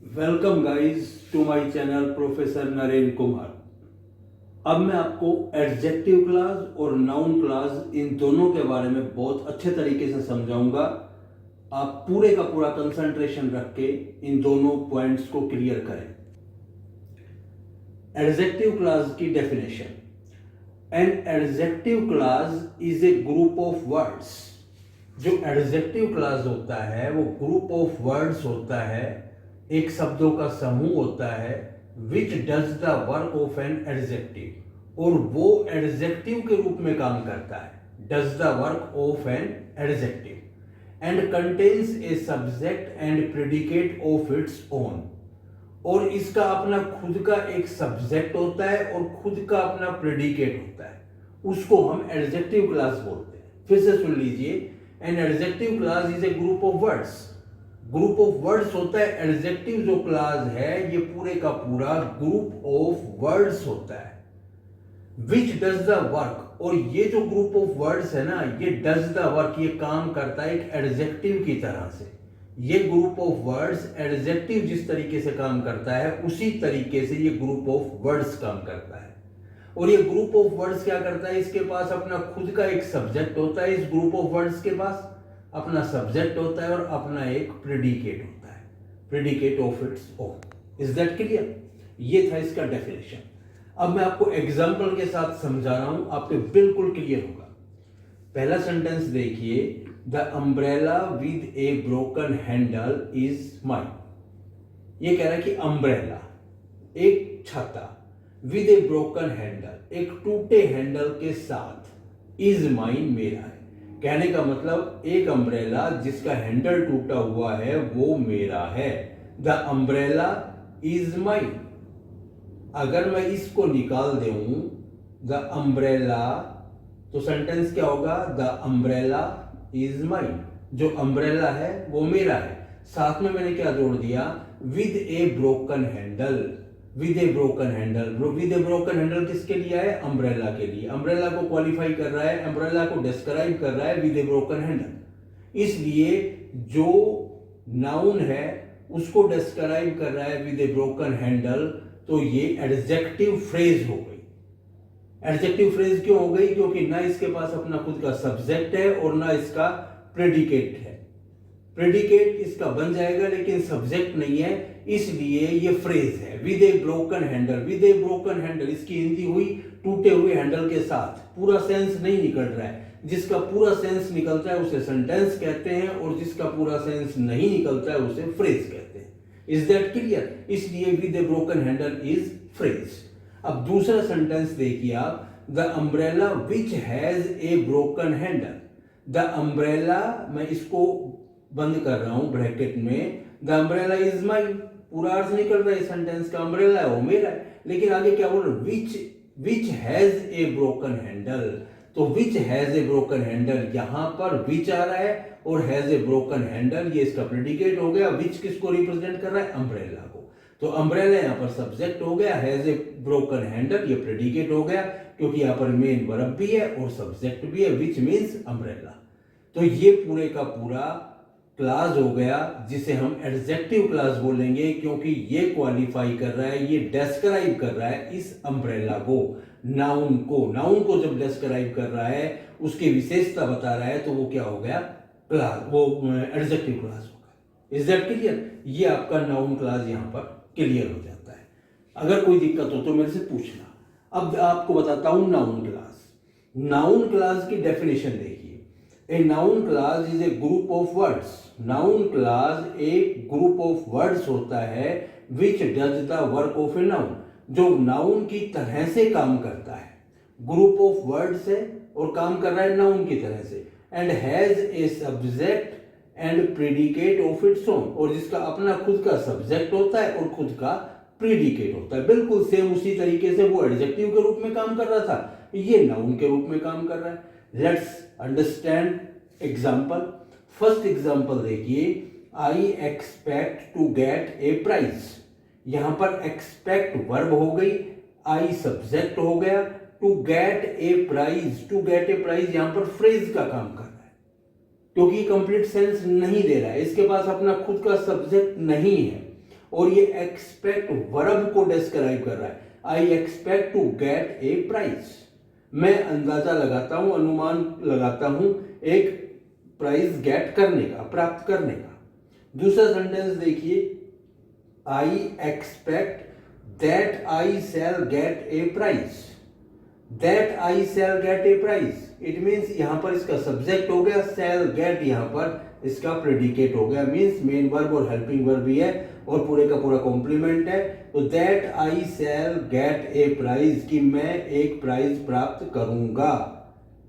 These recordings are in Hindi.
Welcome guys to my channel professor Narendra Kumar. अब मैं आपको एडजेक्टिव क्लास और नाउन क्लास इन दोनों के बारे में बहुत अच्छे तरीके से समझाऊंगा। आप पूरे का पूरा कंसंट्रेशन रख के इन दोनों पॉइंट्स को क्लियर करें। एडजेक्टिव क्लास की definition. An adjective class is a group of words. जो एडजेक्टिव क्लास होता है वो ग्रुप ऑफ वर्ड्स होता है, एक शब्दों का समूह होता है which does the work of an adjective, और वो एडजेक्टिव के रूप में काम करता है, does the work of an adjective and contains a subject and predicate of its own. और इसका अपना खुद का एक सब्जेक्ट होता है और खुद का अपना प्रेडिकेट होता है, उसको हम एडजेक्टिव क्लास बोलते हैं। फिर से सुन लीजिए, an adjective class is a group of words. Group of words होता है, एडजेक्टिव जो क्लास है ये पूरे का पूरा ग्रुप ऑफ वर्ड्स होता है विच डज द वर्क। और ये जो ग्रुप ऑफ वर्ड्स है ना, ये डज द वर्क, ये काम करता है एक एडजेक्टिव की तरह से। ये ग्रुप ऑफ वर्ड्स एडजेक्टिव जिस तरीके से काम करता है उसी तरीके से ये ग्रुप ऑफ वर्ड्स काम करता है। और ये ग्रुप ऑफ वर्ड्स क्या करता है, इसके पास अपना खुद का एक सब्जेक्ट होता है, इस ग्रुप ऑफ वर्ड्स के पास अपना सब्जेक्ट होता है और अपना एक प्रेडिकेट होता है, predicate of its own. Is that clear? ये था इसका डेफिनेशन। अब मैं आपको एग्जांपल के साथ समझा रहा हूं, आपको बिल्कुल क्लियर होगा। पहला सेंटेंस देखिए, the umbrella with a broken handle is mine. ये कह रहा है कि अम्ब्रेला एक छाता, विद ए ब्रोकन हैंडल एक टूटे हैंडल के साथ, इज माइन मेरा है। कहने का मतलब एक अम्ब्रेला जिसका हैंडल टूटा हुआ है वो मेरा है। The umbrella is mine. अगर मैं इसको निकाल दूं द अम्ब्रेला, तो सेंटेंस क्या होगा, द अम्ब्रेला इज माइन। जो अम्ब्रेला है वो मेरा है। साथ में मैंने क्या जोड़ दिया, with a broken handle. With a broken handle, with a broken handle किसके लिए है, अम्ब्रेला के लिए। अम्ब्रेला को क्वालिफाई कर रहा है, अम्ब्रेला को डिस्क्राइब कर रहा है विद ए ब्रोकन हैंडल। इसलिए जो नाउन है उसको डिस्क्राइब कर रहा है विद ए ब्रोकन हैंडल, तो ये एडजेक्टिव फ्रेज हो गई। एडजेक्टिव फ्रेज क्यों हो गई, क्योंकि ना इसके पास अपना खुद का सब्जेक्ट है और ना इसका प्रेडिकेट है। प्रेडिकेट इसका बन जाएगा लेकिन सब्जेक्ट नहीं है, इसलिए ये फ्रेज है with a broken handle. With a broken handle इसकी हिंदी हुई टूटे हुए हैंडल के साथ। पूरा सेंस नहीं निकल रहा है, जिसका पूरा सेंस निकलता है उसे सेंटेंस कहते हैं और जिसका पूरा सेंस नहीं निकलता है उसे फ्रेज कहते हैं। Is that clear? इसलिए with a broken handle is phrase. अब दूसरा सेंटेंस देखिए आप, the umbrella which has a broken handle. The umbrella, मैं इसको बंद कर रहा हूं ब्रैकेट में, द अम्ब्रेला इज माइन। पूरा अर्थ निकल रहा है सेंटेंस का, अम्ब्रेला है वो मेरा है, लेकिन आगे क्या बोल रहे, which has a broken handle. तो which has a broken handle, यहां पर विच आ रहा है और हैज ए ब्रोकन हैंडल, ये इसका प्रेडिकेट हो गया। विच किसको रिप्रेजेंट कर रहा है, अम्ब्रेला को। तो अम्ब्रेला यहां पर सब्जेक्ट हो गया, हैज ए ब्रोकन हैंडल ये प्रेडिकेट हो गया, क्योंकि यहां पर मेन वर्ब भी है और सब्जेक्ट भी है, विच मीन्स अम्ब्रेला। तो ये पूरे का पूरा क्लास हो गया जिसे हम एडजेक्टिव क्लास बोलेंगे, क्योंकि ये क्वालिफाई कर रहा है, ये डिस्क्राइब कर रहा है इस अम्ब्रेला को, नाउन को। नाउन को जब डिस्क्राइब कर रहा है, उसकी विशेषता बता रहा है, तो वो क्या हो गया, क्लास, वो एडजेक्टिव क्लास हो गया। Is that clear? ये आपका नाउन क्लास यहां पर क्लियर हो जाता है। अगर कोई दिक्कत हो तो मेरे से पूछना। अब आपको बताता हूं नाउन क्लास। नाउन क्लास की डेफिनेशन देखिए, a noun class is a group of words. Noun class एक ग्रुप ऑफ वर्ड्स होता है which does the work of a noun, जो नाउन की तरह से काम करता है। ग्रुप ऑफ वर्ड्स है और काम कर रहा है नाउन की तरह से, and has a subject and predicate of its own, और जिसका अपना खुद का सब्जेक्ट होता है और खुद का प्रेडिकेट होता है। बिल्कुल सेम उसी तरीके से वो एडजेक्टिव के रूप में काम कर रहा था, ये नाउन के रूप में काम कर रहा है। Let's understand example. First example देखिए, I expect to get a prize. यहां पर एक्सपेक्ट वर्ब हो गई, आई सब्जेक्ट हो गया, to get a prize. To get a prize यहां पर फ्रेज का काम कर रहा है, क्योंकि कंप्लीट सेंस नहीं दे रहा है, इसके पास अपना खुद का सब्जेक्ट नहीं है और ये एक्सपेक्ट वर्ब को डिस्क्राइब कर रहा है। I expect to get a prize, मैं अंदाजा लगाता हूं, अनुमान लगाता हूं एक प्राइज गेट करने का, प्राप्त करने का। दूसरा सेंटेंस देखिए, I expect that I shall get a prize, that I shall get a prize, it means यहां पर इसका सब्जेक्ट हो गया, शैल गेट यहां पर इसका प्रेडिकेट हो गया, मीन्स मेन वर्ब और हेल्पिंग वर्ब भी है और पूरे का पूरा कॉम्प्लीमेंट है। तो that I shall get a prize, कि मैं एक प्राइज प्राप्त करूंगा,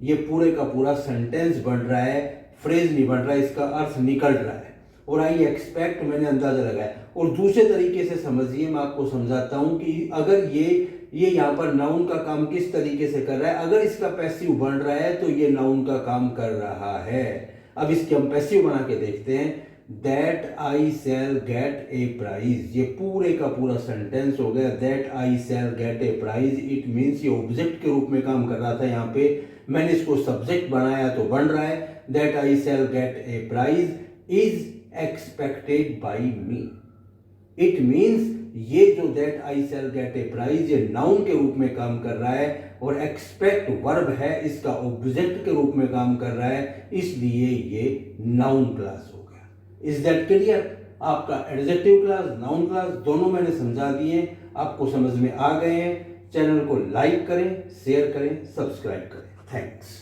ये पूरे का पूरा सेंटेंस बन रहा है, फ्रेज नहीं बन रहा है, इसका अर्थ निकल रहा है। और आई एक्सपेक्ट मैंने अंदाजा लगाया। और दूसरे तरीके से समझिए, मैं आपको समझाता हूं कि अगर ये यहाँ पर नाउन का काम किस तरीके से कर रहा है, अगर इसका पैसिव बन रहा है तो ये नाउन का काम कर रहा है। अब इसके हम पैसिव बना के देखते हैं, that I shall get a prize, ये पूरे का पूरा सेंटेंस हो गया, that I shall get a prize, it means ये ऑब्जेक्ट के रूप में काम कर रहा था, यहाँ पे मैंने इसको सब्जेक्ट बनाया तो बन रहा है, that I shall get a prize is expected by me. It means ये जो that I shall get a prize, ये नाउन के रूप में काम कर रहा है और एक्सपेक्ट वर्ब है, इसका ऑब्जेक्ट के रूप में काम कर रहा है, इसलिए ये नाउन क्लास हो गया। Is that clear? आपका एडजेक्टिव क्लास, नाउन क्लास दोनों मैंने समझा दिए, आपको समझ में आ गए हैं। चैनल को लाइक करें, शेयर करें, सब्सक्राइब करें। थैंक्स।